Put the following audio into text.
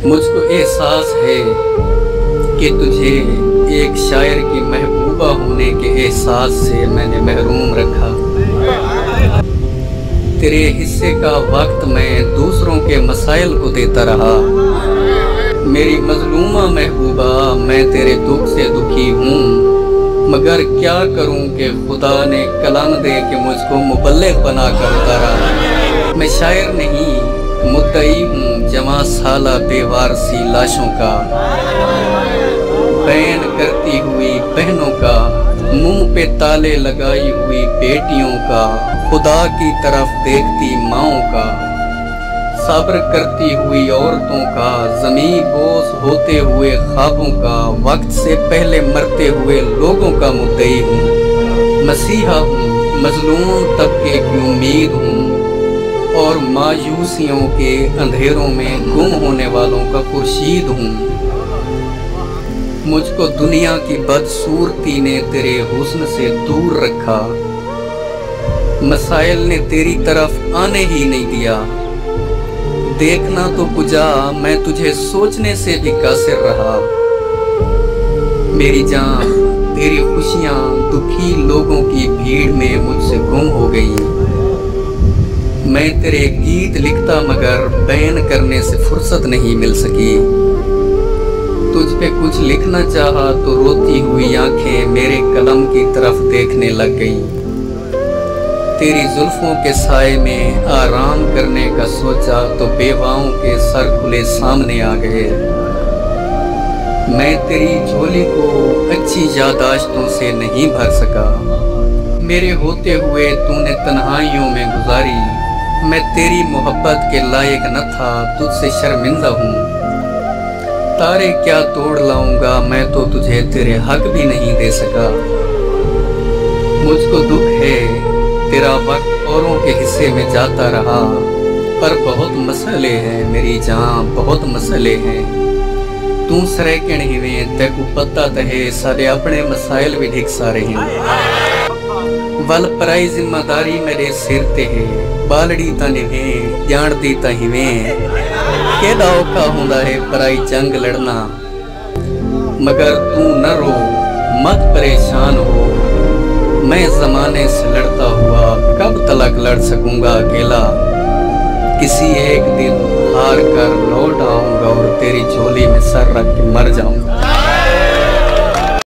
मुझको एहसास है कि तुझे एक शायर की महबूबा होने के एहसास से मैंने महरूम रखा। तेरे हिस्से का वक्त मैं दूसरों के मसाइल को देता रहा। मेरी मजलूमा महबूबा, मैं तेरे दुख से दुखी हूँ, मगर क्या करूँ कि खुदा ने कलाम दे के मुझको मुबल्लिग बना कर उतारा। मैं शायर नहीं, मुद्दई हूँ जमा साला बेवारसी लाशों का, बैन करती हुई बहनों का, मुंह पे ताले लगाई हुई बेटियों का, खुदा की तरफ देखती माओं का, सब्र करती हुई औरतों का, ज़मीं बोझ होते हुए ख्वाबों का, वक्त से पहले मरते हुए लोगों का मुद्दई हूँ। मसीहा हूँ, मजलूम तबके की उम्मीद हूँ और मायूसियों के अंधेरों में गुम होने वालों का खुर्शीद हूँ। मुझको दुनिया की बदसूरती ने तेरे हुस्न से दूर रखा, मसाइल ने तेरी तरफ आने ही नहीं दिया। देखना तो कुजा, मैं तुझे सोचने से भी कासिर रहा। मेरी जान, तेरी खुशियाँ दुखी लोगों की भीड़ में मुझसे गुम हो गई। मैं तेरे गीत लिखता मगर बयान करने से फुर्सत नहीं मिल सकी। तुझ पे कुछ लिखना चाहा तो रोती हुई आंखें मेरे कलम की तरफ देखने लग गईं। तेरी जुल्फों के साए में आराम करने का सोचा तो बेवाओं के सर खुले सामने आ गए। मैं तेरी झोली को अच्छी यादाश्तों से नहीं भर सका। मेरे होते हुए तूने तन्हाइयों में गुजारी। मैं तेरी मोहब्बत के लायक न था, तुझसे शर्मिंदा हूँ। तारे क्या तोड़ लाऊंगा, मैं तो तुझे तेरे हक भी नहीं दे सका। मुझको दुख है, तेरा वक्त औरों के हिस्से में जाता रहा, पर बहुत मसले हैं मेरी जान, बहुत मसले हैं। तू सरैकण हिवें तेकू पता तहे सारे अपने मसाइल भी ढिक सारे हैं। वल पराई जिम्मेदारी मेरे सिर ते है, बालड़ी ता निवें जानती ता हिवें। केड़ा औखा हुंदा है पराई जंग लड़ना, मगर तू न रो मत परेशान हो। मैं जमाने से लड़ता हुआ कब तलक लड़ सकूंगा अकेला। किसी एक दिन हार कर लौट आऊंगा और तेरी झोली में सर रख के मर जाऊंगा।